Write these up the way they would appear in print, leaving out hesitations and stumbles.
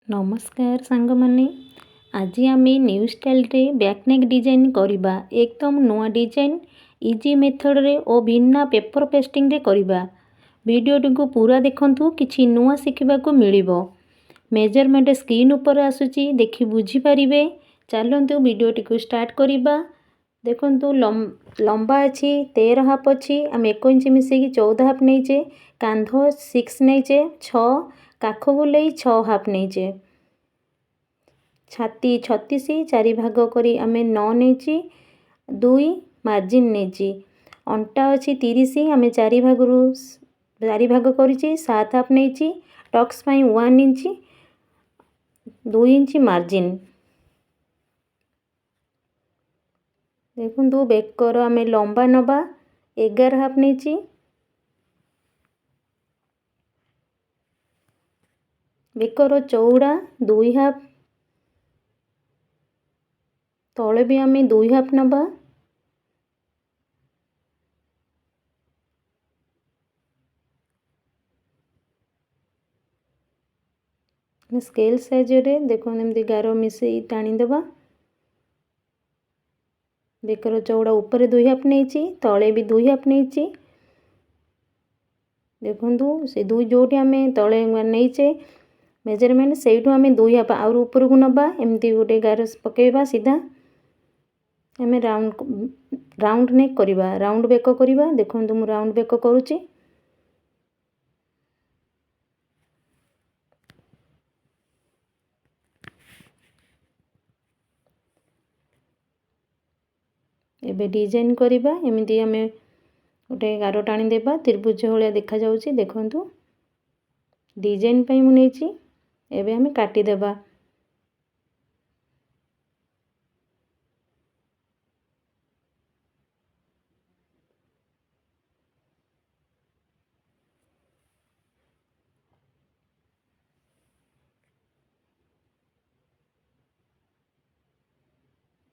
नमस्कार सांग माने आज आम न्यू स्टाइल रे बैकनेक डिजाइन करवा एकदम नुआ डिजाइन इजी मेथड रे और बिना पेपर पेस्टिंग रे करवा। वीडियो को पूरा देखंतु किछि नुआ शिखिबा को मिलिबो। मेजरमेंट स्क्रीन ऊपर आसुची देखि बुझी परिबे। चलंतु वीडियो को स्टार्ट करवा। देखंतु लंबा अछि 13 हाफ अछि आम 1 इंच मिसेकी 14 हाफ नैचे। कांध 6 नैचे 6 काख बुलाई 6 हाफ नैचे। छाती 36 4 भाग करी आमे 9 नैची 2 मार्जिन नैची। अंटा अछि 30 आमे 4 भाग करिछि 7 हाफ नैची। टक्स पई 1 इंच 2 इंच मार्जिन। देखंतु बेकर आमे लंबा नबा 11 हाफ नैची। बेकर चौड़ा 2 हाफ। तले भी आमे 2 हाफ नबा। स्केल साइज रे देखो एमती गार मिसे टाणी देबा। बेकर चौड़ा ऊपर 2 हाफ नैची तले भी 2 हाफ नैची। देखंतु से 2 जोटी आमे तले नैचे मेजरमेंट सेठू आमे 2 हाफ और ऊपर को नबा एमती गोटे गार पकेबा सीधा। आमे राउंड नेक करबा राउंड बेक करबा। देखंतु मु राउंड बेक करूची। एबे डिजाइन करबा एमती आमे गोटे गार टाणी देबा त्रिभुज भलिया देखा जाउची। देखंतु डिजाइन पई मु नेची। एबे आमे काटी देबा।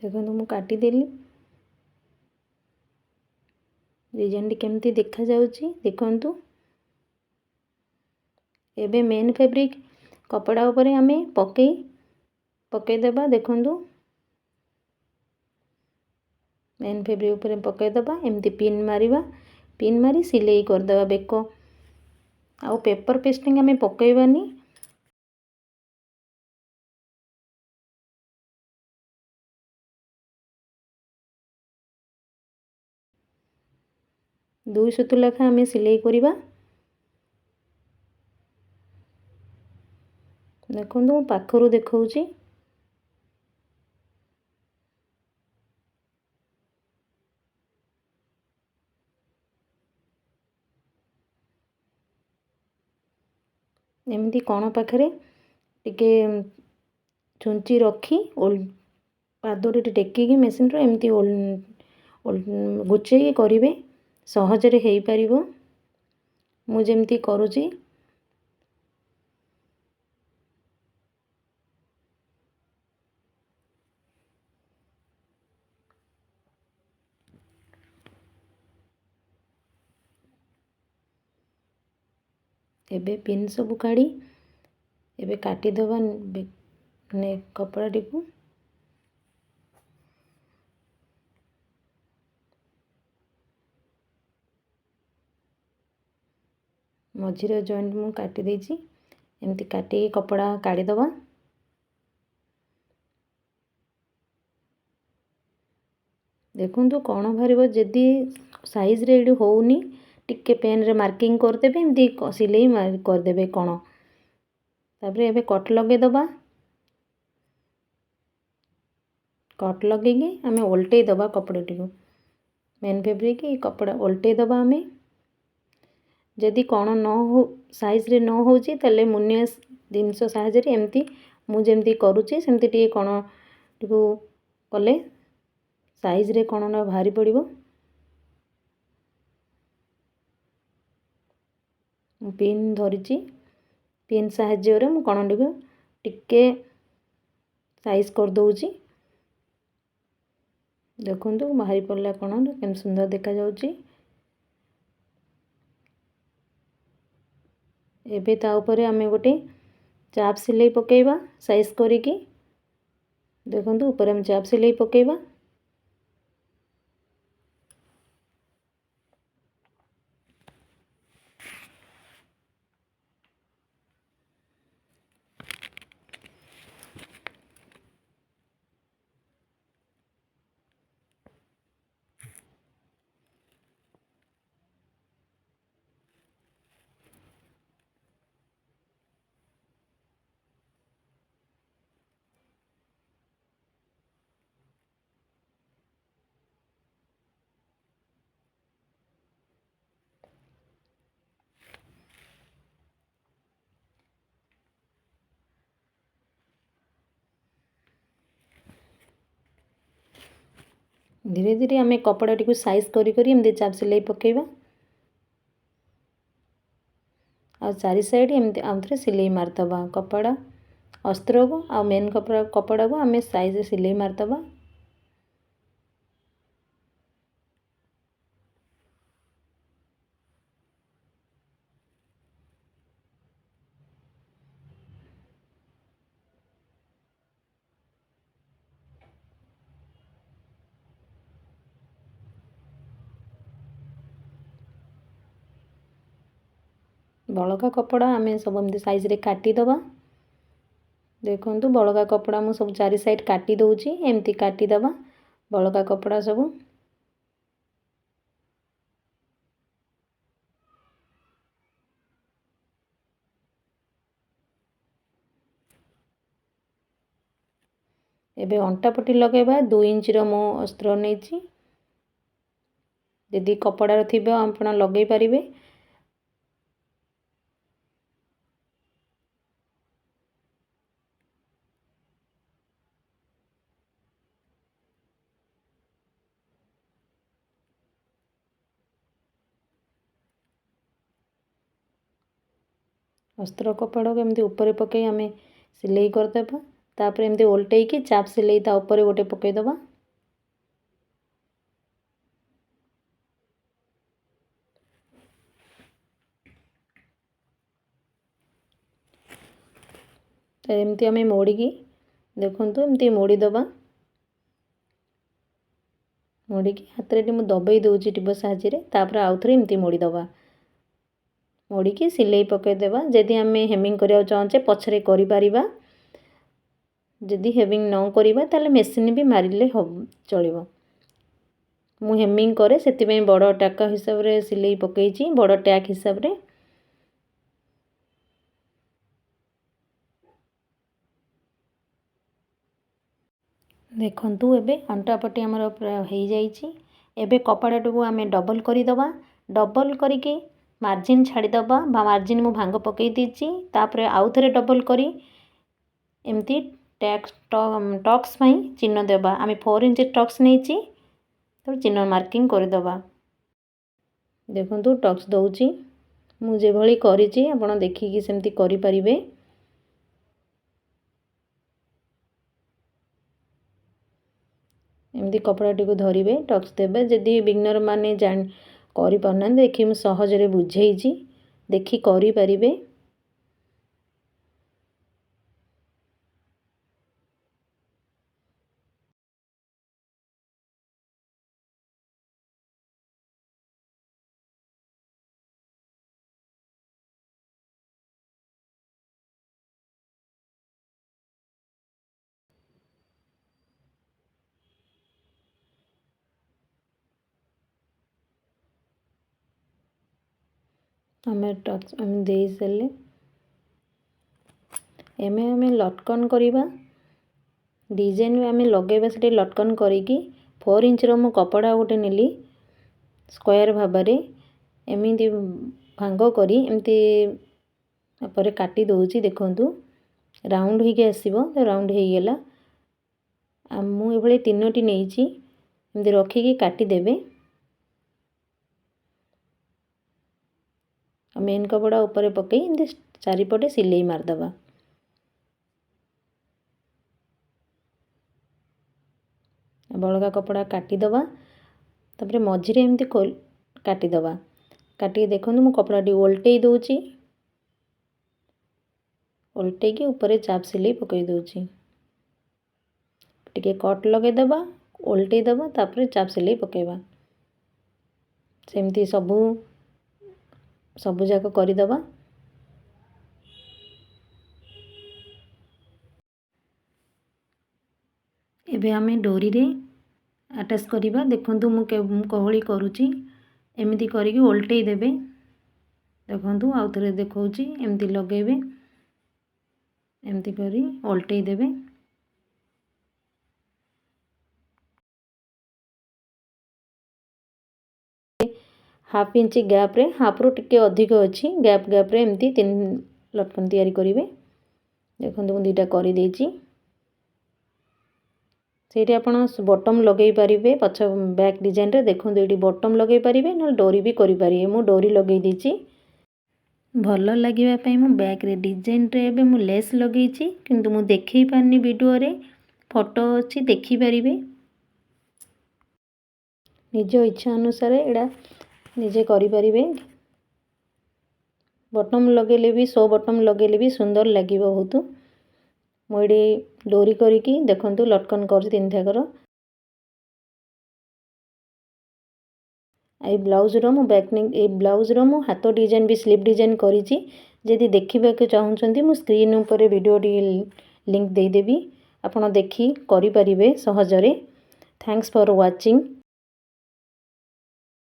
देखंतु मु काटी देली। डिजाइन केमती देखा जाउची देखंतु। एबे मेन फैब्रिक कपड़ा ऊपर आमे पके देबा। देखंतु मेन फैब्रिक ऊपर पके देबा एमती पिन मारिबा। पिन मारी सिलाई कर देबा बेक। आ पेपर पेस्टिंग आमे पकेबानी। दुई सुतु लेखा आमे सिलाई करिबा। देखंतु पाखरु देखौची। एमती कोण पाखरे टिके छुंची रखी पादोरे टेकिकी मेसिन रो एमती गुछेई करिवे सहजरे हेई परिबो। मु जेमती करूची। एबे पिन सब काढ़ी एबे काटी देबा ने कपड़ा टिकू। मझिरे जॉइंट मु काटी देची। एमती काटी कपड़ा काढ़ी देबा। देखंतु कोण भरिबो जदी साइज रे एडी होउनी टिके पेन रे मार्किंग कर देबे एमती सिलाई कर देबे कोण। तापर एबे कट लगे दबा। कट लगेगी आमे उल्टे दबा कपड़ा टिकू। मेन फैब्रिक कपड़ा उल्टे दबा आमे। जदि कोण न हो साइज रे न होची तले मुनिया जिनस साइज रे एमती मु जेमती करूची सेमती टिके कोण टिकू कले साइज रे कोण न भारी पड़िबो। पिन धरिची पिन साहाय्य रे मु कोण टिकू टिके साइज कर दउची। देखंतु बाहरी पड़ला कोण केम सुंदर देखा जाउची। एबे ता ऊपर आमे गोटे चाप सिलाई पकेइबा साइज करिकी देखंतु ऊपर हम चाप सिलाई पकेइबा। धीरे धीरे आम कपड़ा टी साइज करी एमती चाप सिलाई पकेइबा। आ चारि साइड एमती आउ थे सिलाई मारदबा कपड़ा अस्त्र को आ मेन कपड़ा को आम साइज सिलाई मारदबा। बड़का कपड़ा आम सब एमती साइज रे काटिदबा। देखो बड़का कपड़ा मु सब चारि साइड काटी दउची एमती काटिदबा बड़का कपड़ा सब। एबे अंटा पट्टी लगेबा 2 इंच रो मो अस्त्र नेची। यदि कपड़ा थिबे आपण लगेई पारिबे। अस्त्र कपड़ा को एमती ऊपर पकई आम सिलाई करदेबा। तापर एमती ओल्टे की चाप सिलाई ता ऊपर गोटे पकईदबा। एमती आम मोड़ी की देखंतु एमती मोड़ीदबा। मोड़ी की हाथ रे मु दबई दउची टिप साहाଯ୍य तापर आउ थे एमती मोड़ीदबा। मोड़ी की सिलाई पकईदेबा। जदि आम हेमिंग करिया चाहचे पछरे करि पारिबा। जदि हेमिंग न करिबा ताले मेसिन भी मारिले चलिबो। मु हेमिंग करे सेति बड़ टाका हिसाब रे सिलाई पकईची बड़ टैग हिसाब रे। देखंतु एबे अंटा पट्टी हमर हो जाइची। एबे कपड़ा को आम डबल करदबा। डबल करके मार्जिन छाड़ीदबा। मार्जिन मु भांग पकई दीची तापर आउ थे डबल करी एमती टक्स चिन्ह देबा। आम 4 इंच टक्स नहीं तो चिन्ह मार्किंग करदबा। देखंतु टक्स दउची मु जे भली करिची आपण देखिकी सेमती करि परिबे। एमती कपड़ा टी को धरिबे टक्स देबे। जदि बिगनर माने जान करि पारना देखि मु सहज रे बुझेइची देखि करि परिबे। आम टच आम दे सारे एम आम लटकन करवा डिजाइन आम लगेबा से लटकन करी 4 इंच रो मु कपड़ा गोटे नेली स्क्वायर भाव एमती भांग करी एमती पर काटी दउची। देखंतु राउंड होके आसीबो तो राउंड हो गला। मु एभली 3टी नेइची एमती रखिकी काटी देबे। मेन कपड़ा ऊपर पकई एमती चारिपटे सिलाई मारदबा। बड़का कपड़ा काटिदबा तापर मझिरे एमती काटिदबा। काटिक देखो मु कपड़ा टी ओल्टे दउची। ओल्टेकी ऊपर चाप सिलाई पकई दूची टिके कट लगे दबा ओल्टे दबा तापर चाप सिलाई पकेबा सेमती सबू जाक करदबा। एबे आमे डोरी रे अटैच करिबा। देखंतु मु कहली करूची एमिति करिकी ओल्टेई देबे। देखंतु आउ थरे देखौची एमिति लगेबे एमिति करी ओल्टेई देबे। हाफ इंच गैप रे हाफ रो टिके अधिक अछि गैप गैप रे एमिति 3 लटकन तैयारी करिवे। देखंतु मु दुईटा करि देइची सेठी आपण बटम लगे पारिबे पछ बैक डिजाइन रे। देखंतु एठी बटम लगे पारिबे न डोरी भी करि पारिबे। मु डोरी लगे दीची भल लागिबा पई मु बैक रे डिजाइन रे एबे मु लेस लगेइची किंतु मु देखै पारनी वीडियो रे फोटो अछि देखि पारिबे। निज इच्छा अनुसार एडा निजे करि पारिबे। बटम लगेले भी 100 बटम लगेले भी सुंदर लागिबो बहुत। मु एडी डोरी करिकी देखंतु लटकन कर 3 थाकर। आई ब्लाउज रो मु बैक नेक ए ब्लाउज रो मु हाथ डिजाइन भी स्लीव डिजाइन करिची। जदि देखिबा के चाहउछंती मु स्क्रीन ऊपर वीडियो डी लिंक दे देबी। आपण देखि करि परिबे सहजरे। Thanks for watching.